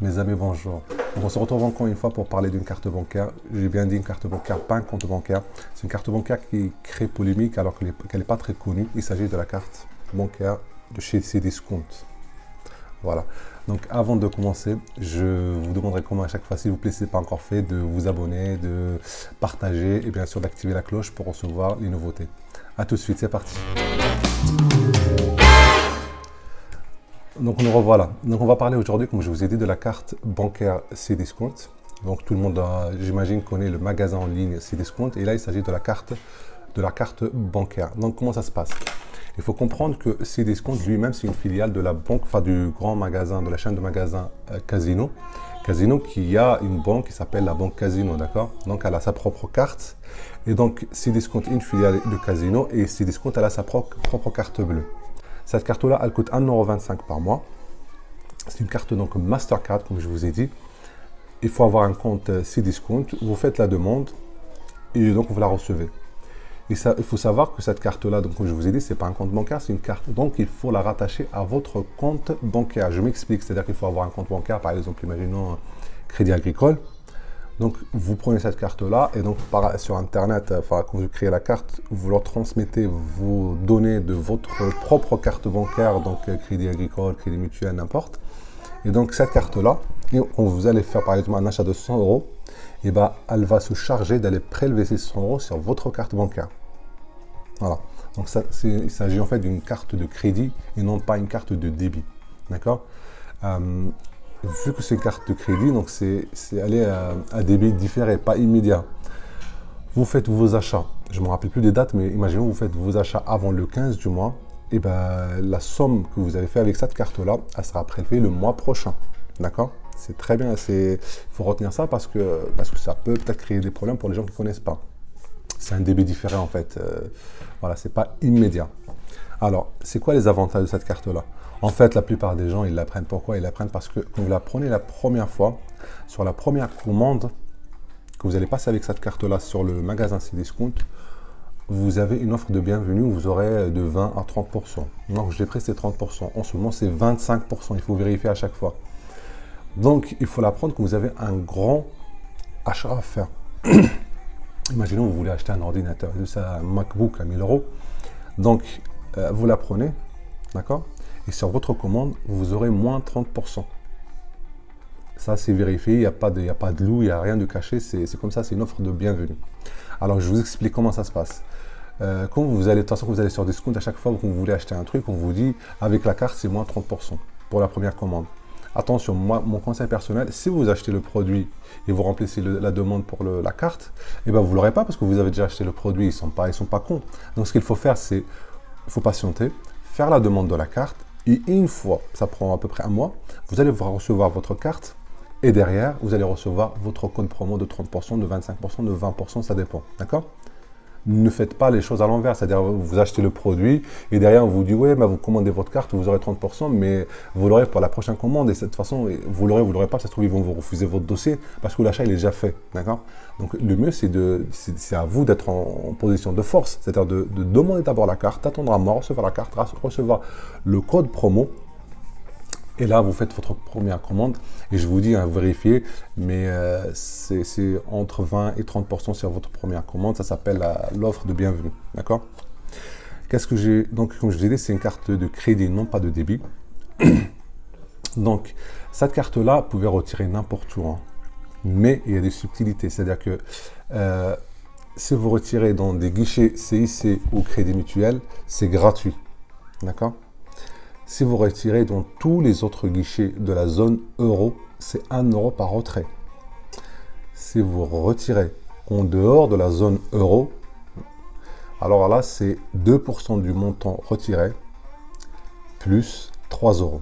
Mes amis, bonjour. Donc, on se retrouve encore une fois pour parler d'une carte bancaire. J'ai bien dit une carte bancaire, pas un compte bancaire. C'est une carte bancaire qui crée polémique alors qu'elle n'est pas très connue. Il s'agit de la carte bancaire de chez Cdiscount. Voilà. Donc avant de commencer, je vous demanderai comment à chaque fois, s'il vous plaît, si ce n'est pas encore fait, de vous abonner, de partager et bien sûr d'activer la cloche pour recevoir les nouveautés. A tout de suite, c'est parti. Donc nous revoilà. Donc on va parler aujourd'hui, comme je vous ai dit, de la carte bancaire Cdiscount. Donc tout le monde, j'imagine, connaît le magasin en ligne Cdiscount. Et là, il s'agit de la carte bancaire. Donc comment ça se passe? Il faut comprendre que Cdiscount lui-même, c'est une filiale de la banque, enfin du grand magasin, de la chaîne de magasins Casino. Casino qui a une banque qui s'appelle la banque Casino, d'accord? Donc elle a sa propre carte. Et donc Cdiscount est une filiale de Casino et Cdiscount elle a sa propre carte bleue. Cette carte-là, elle coûte 1,25 € par mois. C'est une carte donc Mastercard, comme je vous ai dit. Il faut avoir un compte Cdiscount. Vous faites la demande et donc vous la recevez. Et ça, il faut savoir que cette carte-là, donc comme je vous ai dit, ce n'est pas un compte bancaire, c'est une carte. Donc il faut la rattacher à votre compte bancaire. Je m'explique, c'est-à-dire qu'il faut avoir un compte bancaire, par exemple, imaginons Crédit Agricole. Donc, vous prenez cette carte-là et donc sur Internet, quand vous créez la carte, vous leur transmettez vos données de votre propre carte bancaire, donc Crédit Agricole, Crédit Mutuel, n'importe. Et donc, cette carte-là, quand vous allez faire par exemple un achat de 100 €, et ben, elle va se charger d'aller prélever ces 100 € sur votre carte bancaire. Voilà. Donc, il s'agit en fait d'une carte de crédit et non pas une carte de débit. D'accord? Vu que c'est une carte de crédit, donc c'est aller à débit différé, pas immédiat. Vous faites vos achats, je ne me rappelle plus des dates, mais imaginons que vous faites vos achats avant le 15 du mois, et ben la somme que vous avez fait avec cette carte-là, elle sera prélevée le mois prochain. D'accord? C'est très bien, il faut retenir ça parce que ça peut peut-être créer des problèmes pour les gens qui ne connaissent pas. C'est un débit différé en fait. Voilà, c'est pas immédiat. Alors, c'est quoi les avantages de cette carte-là? En fait, la plupart des gens, ils la prennent. Pourquoi? Ils la prennent parce que quand vous la prenez la première fois, sur la première commande que vous allez passer avec cette carte-là sur le magasin Cdiscount, vous avez une offre de bienvenue où vous aurez de 20 à 30%. Donc, je l'ai pris, c'est 30%. En ce moment, c'est 25%. Il faut vérifier à chaque fois. Donc, il faut la prendre quand vous avez un grand achat à faire. Imaginons que vous voulez acheter un ordinateur, un MacBook à 1000 €. Donc, vous la prenez, d'accord? Et sur votre commande, vous aurez moins 30%. Ça, c'est vérifié, il n'y a pas de loup, il n'y a rien de caché, c'est comme ça, c'est une offre de bienvenue. Alors, je vous explique comment ça se passe. Quand vous allez, de toute façon, vous allez sur Discount, à chaque fois que vous voulez acheter un truc, on vous dit, avec la carte, c'est moins 30% pour la première commande. Attention, moi, mon conseil personnel, si vous achetez le produit et vous remplissez la demande pour la carte, eh ben, vous ne l'aurez pas parce que vous avez déjà acheté le produit, ils sont pas cons. Donc, ce qu'il faut faire, c'est, il faut patienter, faire la demande de la carte, et une fois, ça prend à peu près un mois, vous allez recevoir votre carte et derrière, vous allez recevoir votre code promo de 30%, de 25%, de 20%, ça dépend. D'accord? Ne faites pas les choses à l'envers, c'est-à-dire vous achetez le produit et derrière on vous dit ouais, bah, vous commandez votre carte, vous aurez 30%, mais vous l'aurez pour la prochaine commande et de toute façon, vous l'aurez pas, ça se trouve ils vont vous refuser votre dossier parce que l'achat il est déjà fait. D'accord? Donc le mieux c'est à vous d'être en position de force, c'est-à-dire de demander d'abord la carte, d'attendre à moi, recevoir la carte, recevoir le code promo. Et là, vous faites votre première commande. Et je vous dis, vérifiez, mais c'est entre 20 et 30% sur votre première commande. Ça s'appelle l'offre de bienvenue. D'accord? Qu'est-ce que j'ai? Donc, comme je vous ai dit, c'est une carte de crédit, non pas de débit. Donc, cette carte-là, vous pouvez retirer n'importe où. Hein. Mais il y a des subtilités. C'est-à-dire que si vous retirez dans des guichets CIC ou Crédit Mutuel, c'est gratuit. D'accord? Si vous retirez dans tous les autres guichets de la zone euro, c'est 1 € par retrait. Si vous retirez en dehors de la zone euro, alors là, c'est 2% du montant retiré plus 3 €.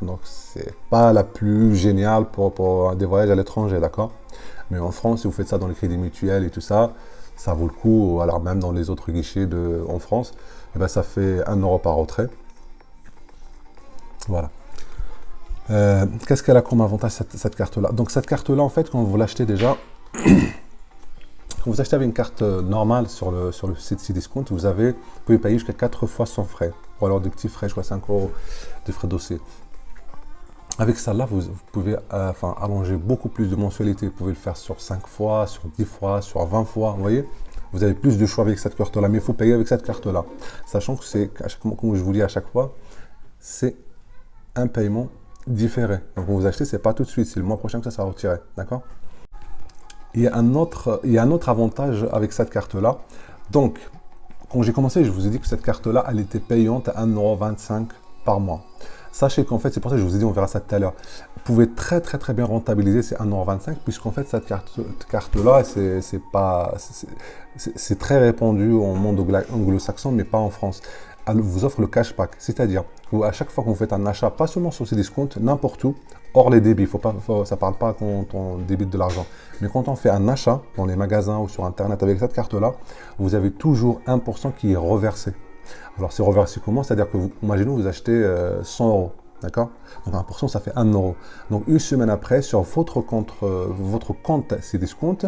Donc, c'est pas la plus géniale pour des voyages à l'étranger, d'accord? Mais en France, si vous faites ça dans les crédits mutuels et tout ça, ça vaut le coup. Alors, même dans les autres guichets en France, eh ben, ça fait 1 € par retrait. Voilà. Qu'est-ce qu'elle a comme avantage cette carte-là? Donc cette carte-là, en fait, quand vous l'achetez déjà, quand vous achetez avec une carte normale sur le site Cdiscount, vous pouvez payer jusqu'à 4 fois sans frais. Ou alors des petits frais, je crois 5 € de frais de dossier. Avec ça, là, vous pouvez allonger beaucoup plus de mensualités. Vous pouvez le faire sur 5 fois, sur 10 fois, sur 20 fois. Vous voyez, vous avez plus de choix avec cette carte-là, mais il faut payer avec cette carte-là. Sachant que c'est, comme je vous dis à chaque fois, c'est un paiement différé. Donc, quand vous achetez, c'est pas tout de suite, c'est le mois prochain que ça sera retiré. D'accord? Il y a un autre avantage avec cette carte-là. Donc, quand j'ai commencé, je vous ai dit que cette carte-là, elle était payante à 1,25 € par mois. Sachez qu'en fait, c'est pour ça que je vous ai dit, on verra ça tout à l'heure. Vous pouvez très bien rentabiliser ces 1,25 € puisqu'en fait, cette carte-là, c'est très répandu au monde anglo-saxon, mais pas en France. Elle vous offre le cashback, c'est-à-dire à chaque fois que vous faites un achat, pas seulement sur Cdiscount, n'importe où, hors les débits, ça ne parle pas quand on débite de l'argent, mais quand on fait un achat dans les magasins ou sur Internet avec cette carte-là, vous avez toujours 1% qui est reversé. Alors c'est reversé comment? C'est-à-dire que, imaginons vous achetez 100 €, d'accord? Donc 1%, ça fait 1 €. Donc une semaine après, sur votre compte Cdiscount,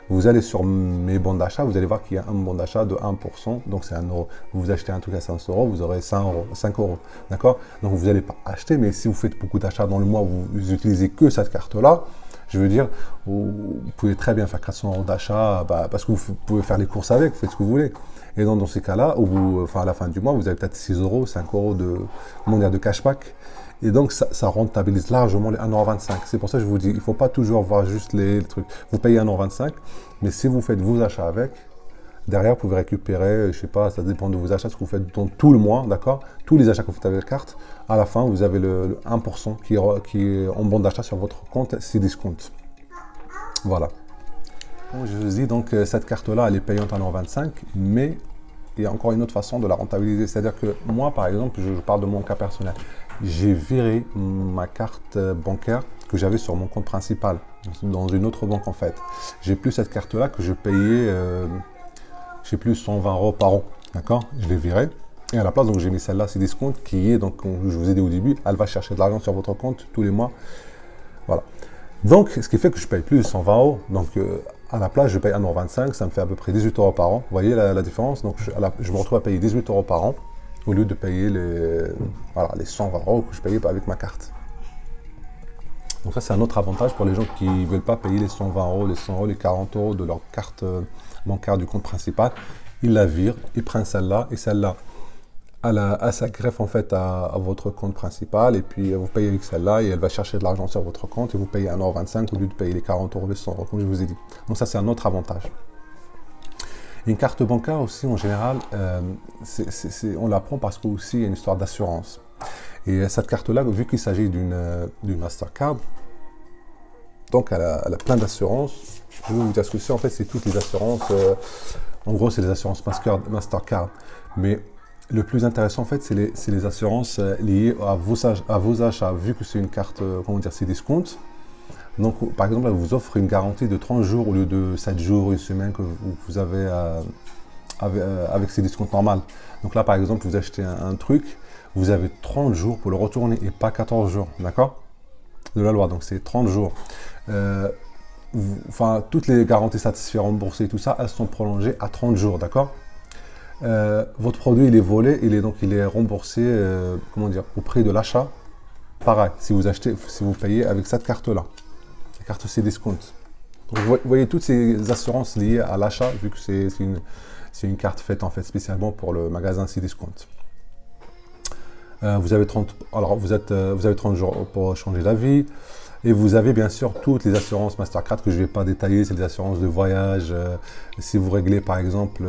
vous allez sur mes bons d'achat, vous allez voir qu'il y a un bon d'achat de 1%, donc c'est 1 €. Vous achetez un truc à 5 €, vous aurez 5 €, d'accord? Donc vous n'allez pas acheter, mais si vous faites beaucoup d'achats dans le mois, vous utilisez que cette carte-là, je veux dire, vous pouvez très bien faire 400 € d'achat, parce que vous pouvez faire les courses avec, vous faites ce que vous voulez. Et donc, dans ces cas-là, à la fin du mois, vous avez peut-être 6 €, 5 € de cashback. Et donc, ça rentabilise largement les 1,25 €. C'est pour ça que je vous dis, il ne faut pas toujours voir juste les trucs. Vous payez 1,25 €, mais si vous faites vos achats avec, derrière, vous pouvez récupérer, je sais pas, ça dépend de vos achats, ce que vous faites dans tout le mois, d'accord? Tous les achats que vous faites avec la carte, à la fin, vous avez le 1% qui est en bon d'achat sur votre compte Cdiscount. Voilà. Comme je vous dis, donc, cette carte-là, elle est payante à 1,25 €, mais il y a encore une autre façon de la rentabiliser. C'est-à-dire que moi, par exemple, je parle de mon cas personnel. J'ai viré ma carte bancaire que j'avais sur mon compte principal, dans une autre banque en fait. J'ai plus cette carte-là que je payais, je sais plus, 120 € par an. D'accord? Je l'ai virée. Et à la place, donc j'ai mis celle-là, Cdiscount, qui est, donc, comme je vous ai dit au début, elle va chercher de l'argent sur votre compte tous les mois. Voilà. Donc, ce qui fait que je paye plus 120 €. Donc, à la place, je paye 1,25 €, ça me fait à peu près 18 € par an. Vous voyez la différence? Donc, je me retrouve à payer 18 € par an au lieu de payer les 120 € que je payais avec ma carte. Donc, ça, c'est un autre avantage pour les gens qui ne veulent pas payer les 120 €, les 100 €, les 40 € de leur carte bancaire du compte principal. Ils la virent, ils prennent celle-là et celle-là. Ça greffe en fait à votre compte principal et puis vous payez avec celle-là et elle va chercher de l'argent sur votre compte et vous payez 1,25 € au lieu de payer les 40 € les 100 € comme je vous ai dit. Donc ça c'est un autre avantage. Une carte bancaire aussi en général, on la prend parce qu'aussi il y a une histoire d'assurance. Et cette carte-là, vu qu'il s'agit d'une Mastercard, donc elle a plein d'assurances. Je vais vous dire ce que c'est, en fait c'est toutes les assurances, en gros c'est les assurances Mastercard. Mais le plus intéressant, en fait, c'est les assurances liées à vos achats. Vu que c'est une carte, Cdiscount, donc, par exemple, elle vous offre une garantie de 30 jours au lieu de 7 jours, une semaine que vous avez avec Cdiscount normal. Donc là, par exemple, vous achetez un truc, vous avez 30 jours pour le retourner et pas 14 jours, d'accord? De la loi, donc c'est 30 jours. Toutes les garanties satisfaites, remboursées, tout ça, elles sont prolongées à 30 jours, d'accord? Votre produit il est volé, il est remboursé au prix de l'achat. Pareil, si vous payez avec cette carte-là, la carte Cdiscount. Donc vous voyez toutes ces assurances liées à l'achat, vu que c'est une carte faite en fait spécialement pour le magasin Cdiscount. Vous avez 30 jours pour changer d'avis. Et vous avez bien sûr toutes les assurances Mastercard que je ne vais pas détailler, c'est les assurances de voyage. Si vous réglez par exemple,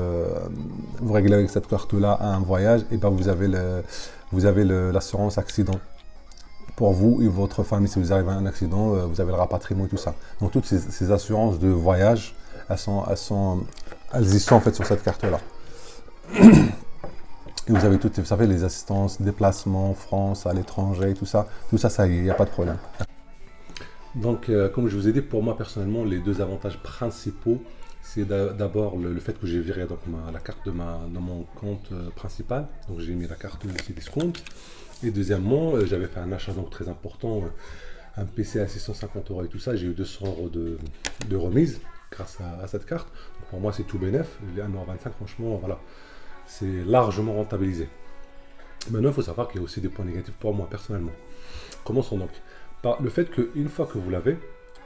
vous réglez avec cette carte-là un voyage, et ben vous avez l'assurance accident. Pour vous et votre famille, si vous arrivez à un accident, vous avez le rapatriement et tout ça. Donc toutes ces assurances de voyage, elles y sont en fait sur cette carte-là. Et vous avez toutes, vous savez, les assistances, déplacements, France, à l'étranger, tout ça, ça y est, il n'y a pas de problème. Donc, comme je vous ai dit, pour moi personnellement, les deux avantages principaux, c'est d'abord le fait que j'ai viré donc, la carte dans mon compte principal. Donc, j'ai mis la carte Cdiscount. Et deuxièmement, j'avais fait un achat donc très important, un PC à 650 € et tout ça. J'ai eu 200 € de remise grâce à cette carte. Donc, pour moi, c'est tout bénef. Les 1,25 €, franchement, voilà, c'est largement rentabilisé. Maintenant, il faut savoir qu'il y a aussi des points négatifs pour moi personnellement. Commençons donc. Par le fait qu'une fois que vous l'avez,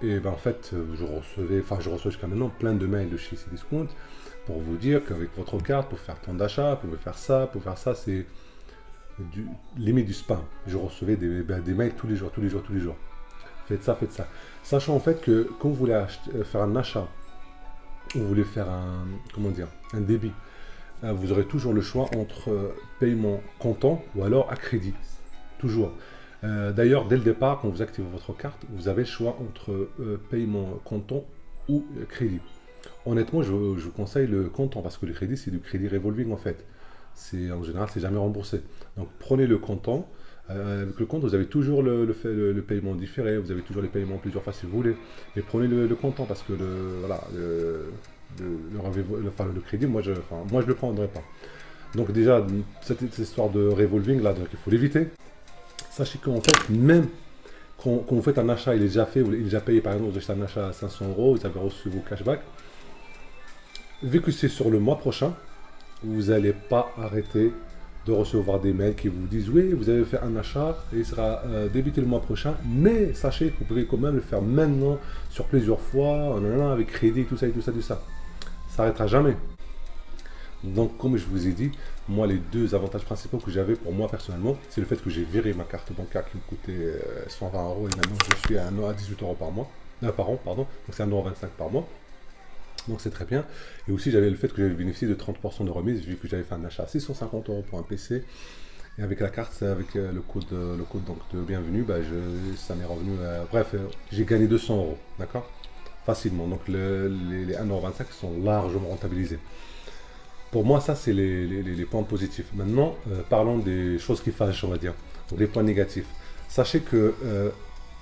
et ben en fait, je reçois jusqu'à maintenant plein de mails de chez Cdiscount pour vous dire qu'avec votre carte, pour faire tant d'achats, vous pouvez faire ça, c'est limite du spam. Je recevais des mails tous les jours, tous les jours, tous les jours. Faites ça, faites ça. Sachant en fait que quand vous voulez faire un achat, ou vous voulez faire comment dire, un débit, vous aurez toujours le choix entre paiement comptant ou alors à crédit. Toujours. D'ailleurs, dès le départ, quand vous activez votre carte, vous avez le choix entre paiement comptant ou crédit. Honnêtement, je vous conseille le comptant parce que le crédit, c'est du crédit revolving en fait. En général, c'est jamais remboursé. Donc prenez le comptant. Avec le compte, vous avez toujours le paiement différé, vous avez toujours les paiements plusieurs fois si vous voulez. Et prenez le comptant parce que le crédit, moi je ne le prendrai pas. Donc déjà, cette histoire de revolving là, donc il faut l'éviter. Sachez qu'en fait, même quand vous faites un achat, il est déjà fait, il est déjà payé, par exemple, vous achetez un achat à 500 euros, vous avez reçu vos cashbacks. Vu que c'est sur le mois prochain, vous n'allez pas arrêter de recevoir des mails qui vous disent oui, vous avez fait un achat et il sera débité le mois prochain, mais sachez que vous pouvez quand même le faire maintenant sur plusieurs fois, avec crédit, tout ça et tout ça, tout ça. Ça n'arrêtera jamais. Donc, comme je vous ai dit, moi, les deux avantages principaux que j'avais pour moi personnellement, c'est le fait que j'ai viré ma carte bancaire qui me coûtait 120 euros et maintenant je suis à 18 euros par mois, par an, pardon. Donc, c'est 1,25 € par mois. Donc, c'est très bien. Et aussi, j'avais le fait que j'avais bénéficié de 30% de remise vu que j'avais fait un achat à 650 euros pour un PC. Et avec la carte, avec le code donc, de bienvenue, ça m'est revenu. Bref, j'ai gagné 200 euros, d'accord? Facilement. Donc, les 1,25 € sont largement rentabilisés. Pour moi, ça, c'est les points positifs. Maintenant, parlons des choses qui fâchent, on va dire. Donc, les points négatifs. Sachez que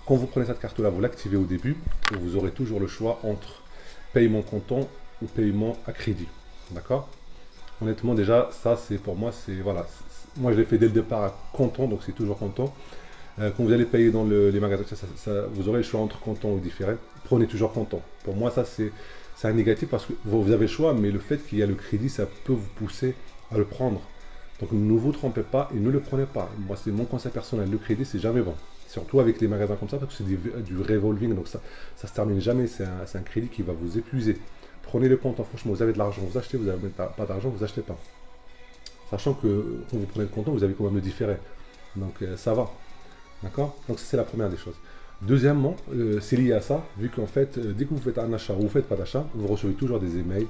quand vous prenez cette carte-là, vous l'activez au début, vous aurez toujours le choix entre paiement comptant ou paiement à crédit. D'accord? Honnêtement, déjà, ça, c'est pour moi, voilà. Moi, je l'ai fait dès le départ à comptant, donc c'est toujours comptant. Quand vous allez payer dans les magasins, vous aurez le choix entre comptant ou différé. Prenez toujours comptant. Pour moi, ça, c'est un négatif parce que vous avez le choix, mais le fait qu'il y a le crédit, ça peut vous pousser à le prendre. Donc ne vous trompez pas et ne le prenez pas. Moi, c'est mon conseil personnel. Le crédit, c'est jamais bon. Surtout avec les magasins comme ça, parce que c'est du revolving, donc ça se termine jamais. C'est un crédit qui va vous épuiser. Prenez le comptant, franchement, vous avez de l'argent, vous achetez, vous n'avez pas d'argent, vous achetez pas. Sachant que quand vous prenez le comptant, vous avez quand même le différé. Donc ça va. D'accord? Donc ça, c'est la première des choses. Deuxièmement, c'est lié à ça, vu qu'en fait, dès que vous faites un achat ou vous ne faites pas d'achat, vous recevez toujours des emails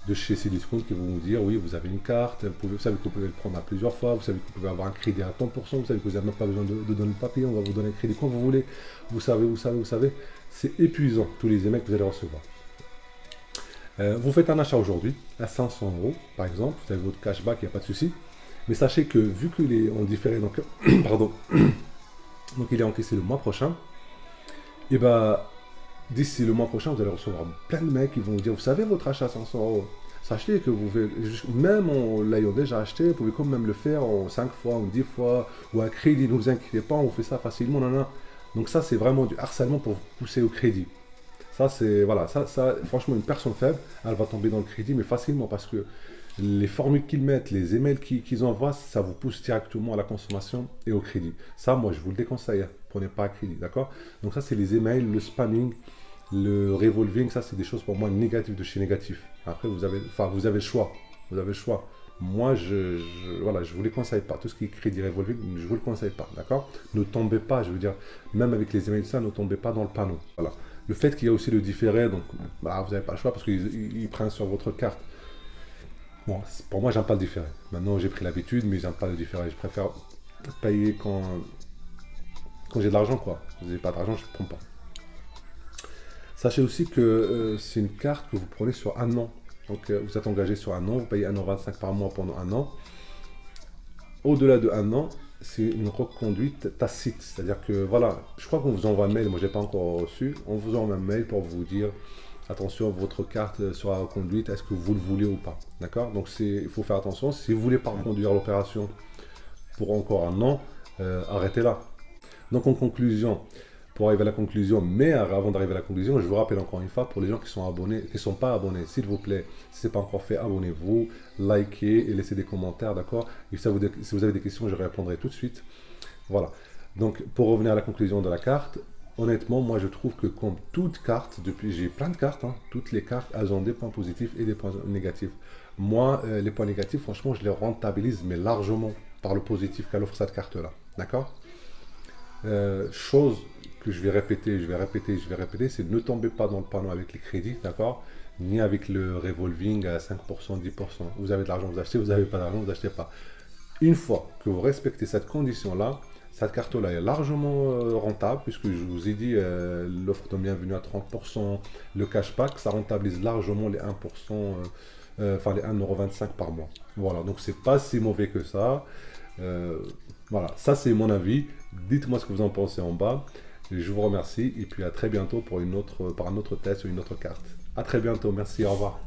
de chez Cdiscount qui vont vous dire oui, vous avez une carte, vous savez que vous pouvez le prendre à plusieurs fois, vous savez que vous pouvez avoir un crédit à 30%, vous savez que vous n'avez même pas besoin de donner le papier, on va vous donner le crédit quand vous voulez, vous savez. C'est épuisant, tous les emails que vous allez recevoir. Vous faites un achat aujourd'hui à 500 euros, par exemple, vous avez votre cashback, il n'y a pas de souci, mais sachez que vu qu'il est en différé, donc, pardon, donc il est encaissé le mois prochain, et d'ici le mois prochain, vous allez recevoir plein de mecs qui vont vous dire, vous savez, votre achat à 500 euros, sachez que vous pouvez, même en l'ayant déjà acheté, vous pouvez quand même le faire en 5 fois, ou 10 fois, ou à crédit, ne vous inquiétez pas, on fait ça facilement, Donc ça, c'est vraiment du harcèlement pour vous pousser au crédit. Ça, c'est, voilà, ça, franchement, une personne faible, elle va tomber dans le crédit, mais facilement, parce que les formules qu'ils mettent, les emails qu'ils envoient, ça vous pousse directement à la consommation et au crédit. Ça, moi, je vous le déconseille. Prenez pas à crédit, d'accord? Donc ça, c'est les emails, le spamming, le revolving. Ça, c'est des choses pour moi négatives de chez négatif. Après, vous avez le choix. Vous avez le choix. Moi, voilà, je vous les conseille pas. Tout ce qui est crédit revolving, je vous le conseille pas, d'accord? Ne tombez pas, je veux dire, même avec les emails, ça, ne tombez pas dans le panneau. Voilà. Le fait qu'il y a aussi le différé, donc, vous n'avez pas le choix parce qu'ils prennent sur votre carte. Bon, pour moi, j'aime pas le différé. Maintenant, j'ai pris l'habitude, mais j'aime pas le différé. Je préfère payer quand j'ai de l'argent, quoi. Si vous n'avez pas d'argent, je ne prends pas. Sachez aussi que c'est une carte que vous prenez sur un an. Donc, vous êtes engagé sur un an, vous payez 1,25 € par mois pendant un an. Au-delà de un an, c'est une reconduite tacite. C'est-à-dire que, voilà, je crois qu'on vous envoie un mail, moi, je n'ai pas encore reçu. On vous envoie un mail pour vous dire attention, votre carte sera reconduite, est-ce que vous le voulez ou pas? D'accord? Donc il faut faire attention. Si vous ne voulez pas reconduire l'opération pour encore un an, arrêtez là. Donc en conclusion, pour arriver à la conclusion, mais avant d'arriver à la conclusion, je vous rappelle encore une fois, pour les gens qui sont abonnés, qui ne sont pas abonnés, s'il vous plaît, si ce n'est pas encore fait, abonnez-vous, likez et laissez des commentaires, d'accord? Et si vous avez des questions, je répondrai tout de suite. Voilà. Donc, pour revenir à la conclusion de la carte, honnêtement, moi je trouve que comme toute carte, depuis j'ai plein de cartes, hein, toutes les cartes, elles ont des points positifs et des points négatifs. Moi, les points négatifs, franchement, je les rentabilise, mais largement par le positif qu'elle offre cette carte-là. D'accord? Chose que je vais répéter, je vais répéter, je vais répéter, c'est ne tombez pas dans le panneau avec les crédits, d'accord? Ni avec le revolving à 5%, 10%. Vous avez de l'argent, vous achetez, vous n'avez pas d'argent, vous n'achetez pas. Une fois que vous respectez cette condition-là, cette carte-là est largement rentable, puisque je vous ai dit, l'offre de bienvenue à 30%, le cashback, ça rentabilise largement les 1%, enfin les 1,25 € par mois. Voilà, donc c'est pas si mauvais que ça. Euh, voilà, ça c'est mon avis. Dites-moi ce que vous en pensez en bas. Je vous remercie et puis à très bientôt pour par un autre test ou une autre carte. À très bientôt, merci, au revoir.